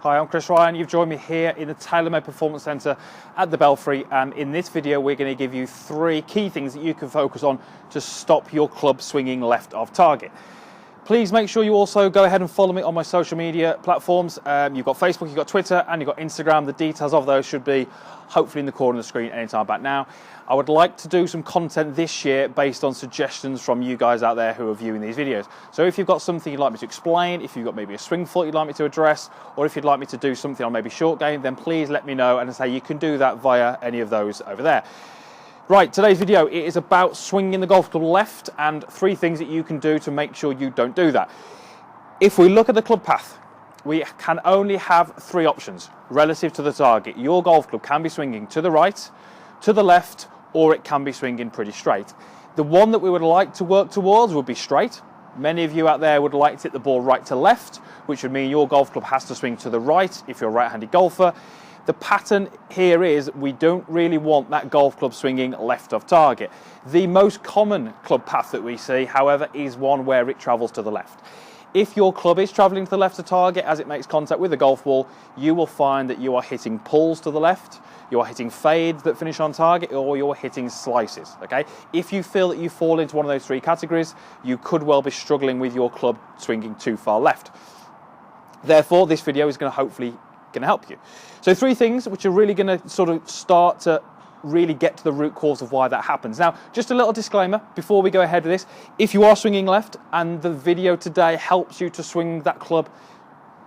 Hi, I'm Chris Ryan. You've joined me here in the TaylorMade Performance Centre at the Belfry, and in this video we're going to give you 3 key things that you can focus on to stop your club swinging left of target. Please make sure you also go ahead and follow me on my social media platforms. You've got Facebook, you've got Twitter, and you've got Instagram. The details of those should be hopefully in the corner of the screen anytime back now. I would like to do some content this year based on suggestions from you guys out there who are viewing these videos. So if you've got something you'd like me to explain, if you've got maybe a swing fault you'd like me to address, or if you'd like me to do something on maybe short game, then please let me know, and say you can do that via any of those over there. Right, today's video, it is about swinging the golf club left and 3 things that you can do to make sure you don't do that. If we look at the club path, we can only have 3 options relative to the target. Your golf club can be swinging to the right, to the left, or it can be swinging pretty straight. The one that we would like to work towards would be straight. Many of you out there would like to hit the ball right to left, which would mean your golf club has to swing to the right if you're a right-handed golfer. The pattern here is we don't really want that golf club swinging left of target. The most common club path that we see, however, is one where it travels to the left. If your club is travelling to the left of target as it makes contact with the golf ball, you will find that you are hitting pulls to the left, you are hitting fades that finish on target, or you're hitting slices, okay? If you feel that you fall into one of those 3 categories, you could well be struggling with your club swinging too far left. Therefore, this video is going to help you. So 3 things which are really going to sort of start to really get to the root cause of why that happens. Now, just a little disclaimer before we go ahead with this. If you are swinging left and the video today helps you to swing that club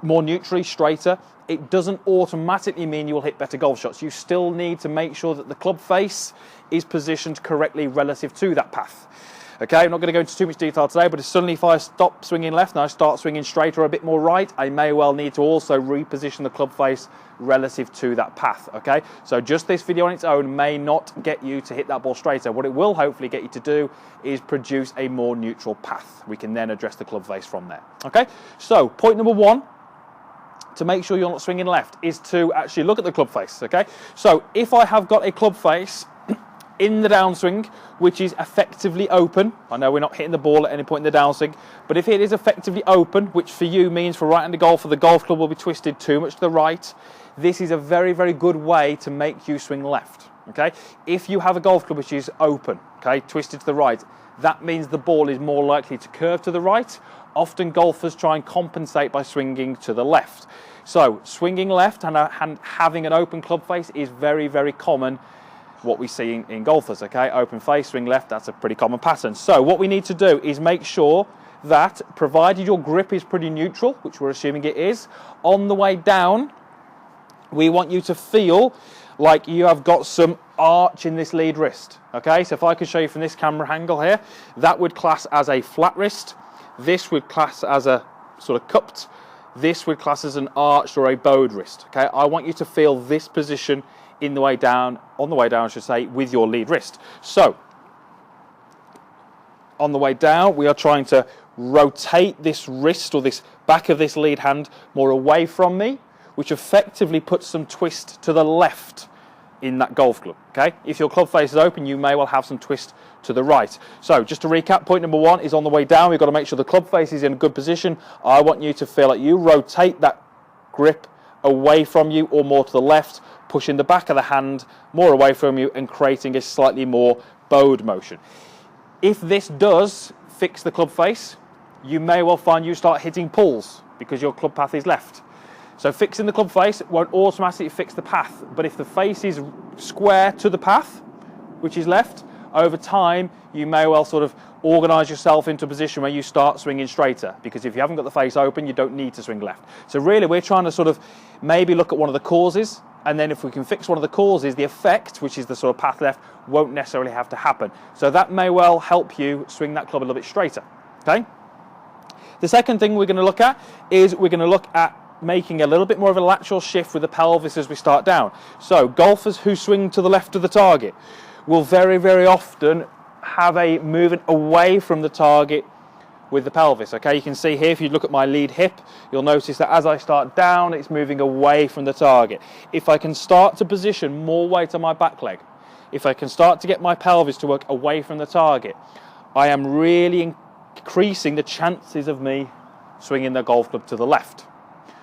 more neutrally, straighter, it doesn't automatically mean you will hit better golf shots. You still need to make sure that the club face is positioned correctly relative to that path. Okay, I'm not going to go into too much detail today, but suddenly if I stop swinging left and I start swinging straight or a bit more right, I may well need to also reposition the club face relative to that path, okay? So just this video on its own may not get you to hit that ball straighter. What it will hopefully get you to do is produce a more neutral path. We can then address the club face from there, okay? So point number 1, to make sure you're not swinging left, is to actually look at the club face, okay? So if I have got a club face in the downswing, which is effectively open. I know we're not hitting the ball at any point in the downswing, but if it is effectively open, which for you means for right-handed golfer, the golf club will be twisted too much to the right, this is a very, very good way to make you swing left, okay? If you have a golf club which is open, okay, twisted to the right, that means the ball is more likely to curve to the right. Often golfers try and compensate by swinging to the left. So swinging left and having an open club face is very, very common. What we see in golfers, okay? Open face, swing left, that's a pretty common pattern. So what we need to do is make sure that, provided your grip is pretty neutral, which we're assuming it is, on the way down, we want you to feel like you have got some arch in this lead wrist, okay? So if I could show you from this camera angle here, that would class as a flat wrist. This would class as a sort of cupped. This would class as an arched or a bowed wrist, okay? I want you to feel this position on the way down, I should say, with your lead wrist. So, on the way down, we are trying to rotate this wrist or this back of this lead hand more away from me, which effectively puts some twist to the left in that golf club, okay? If your club face is open, you may well have some twist to the right. So, just to recap, point number 1 is on the way down, we've got to make sure the club face is in a good position. I want you to feel like you rotate that grip away from you or more to the left, pushing the back of the hand more away from you and creating a slightly more bowed motion. If this does fix the club face, you may well find you start hitting pulls because your club path is left. So fixing the club face won't automatically fix the path, but if the face is square to the path, which is left, over time you may well sort of organise yourself into a position where you start swinging straighter, because if you haven't got the face open, you don't need to swing left. So really we're trying to sort of maybe look at one of the causes, and then if we can fix one of the causes, the effect, which is the sort of path left, won't necessarily have to happen. So that may well help you swing that club a little bit straighter, okay? The second thing we're going to look at is we're going to look at making a little bit more of a lateral shift with the pelvis as we start down. So golfers who swing to the left of the target will very, very often have a movement away from the target with the pelvis, okay? You can see here, if you look at my lead hip, you'll notice that as I start down, it's moving away from the target. If I can start to position more weight on my back leg, if I can start to get my pelvis to work away from the target, I am really increasing the chances of me swinging the golf club to the left.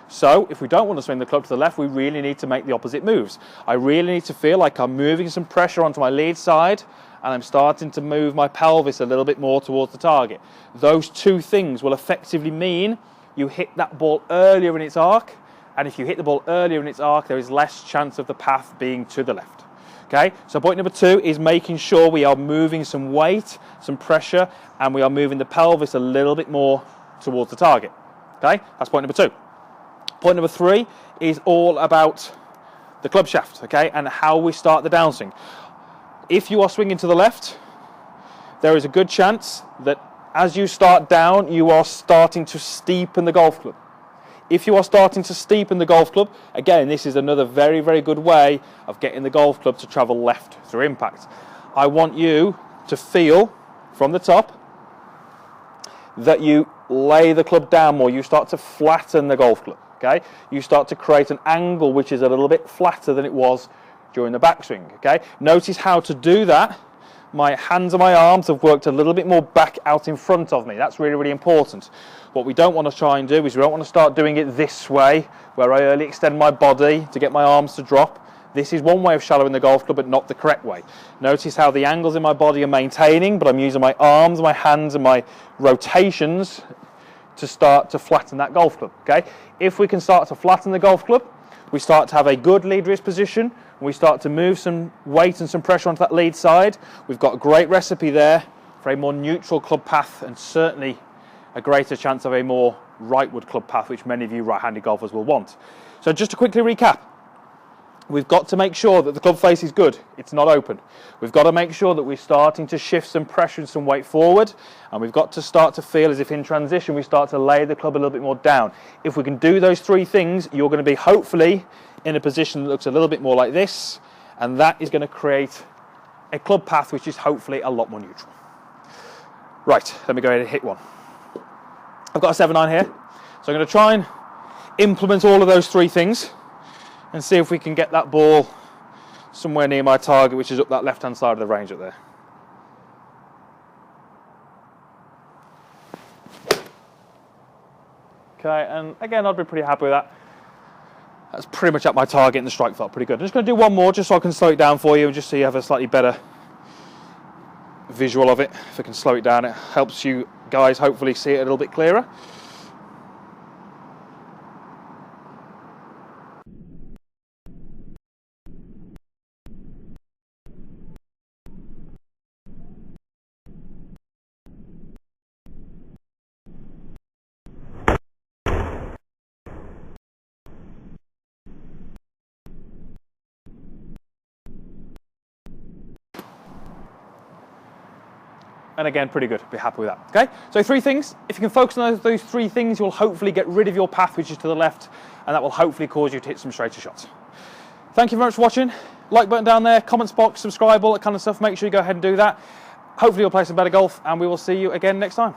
So if we don't want to swing the club to the left, we really need to make the opposite moves. I really need to feel like I'm moving some pressure onto my lead side, and I'm starting to move my pelvis a little bit more towards the target. Those two things will effectively mean you hit that ball earlier in its arc, and if you hit the ball earlier in its arc, there is less chance of the path being to the left. Okay, so point number 2 is making sure we are moving some weight, some pressure, and we are moving the pelvis a little bit more towards the target. Okay, that's point number 2. Point number 3 is all about the club shaft, okay, and how we start the downswing. If you are swinging to the left, there is a good chance that as you start down, you are starting to steepen the golf club. If you are starting to steepen the golf club, again, this is another very, very good way of getting the golf club to travel left through impact. I want you to feel from the top that you lay the club down more. You start to flatten the golf club, okay? You start to create an angle which is a little bit flatter than it was during the backswing, okay? Notice how to do that. My hands and my arms have worked a little bit more back out in front of me. That's really, really important. What we don't want to try and do is we don't want to start doing it this way, where I early extend my body to get my arms to drop. This is one way of shallowing the golf club, but not the correct way. Notice how the angles in my body are maintaining, but I'm using my arms, my hands, and my rotations to start to flatten that golf club, okay? If we can start to flatten the golf club, we start to have a good lead wrist position, and we start to move some weight and some pressure onto that lead side. We've got a great recipe there for a more neutral club path, and certainly a greater chance of a more rightward club path, which many of you right-handed golfers will want. So just to quickly recap, we've got to make sure that the club face is good, it's not open. We've got to make sure that we're starting to shift some pressure and some weight forward, and we've got to start to feel as if in transition we start to lay the club a little bit more down. If we can do those 3 things, you're going to be hopefully in a position that looks a little bit more like this, and that is going to create a club path which is hopefully a lot more neutral. Right, let me go ahead and hit one. I've got a 7-9 here, so I'm going to try and implement all of those 3 things and see if we can get that ball somewhere near my target, which is up that left-hand side of the range up there. Okay, and again, I'd be pretty happy with that. That's pretty much at my target, and the strike felt pretty good. I'm just going to do one more just so I can slow it down for you, and just so you have a slightly better visual of it. If I can slow it down, it helps you guys hopefully see it a little bit clearer. And again, pretty good, be happy with that, okay? So 3 things, if you can focus on those 3 things, you'll hopefully get rid of your path, which is to the left, and that will hopefully cause you to hit some straighter shots. Thank you very much for watching. Like button down there, comments box, subscribe, all that kind of stuff. Make sure you go ahead and do that. Hopefully you'll play some better golf, and we will see you again next time.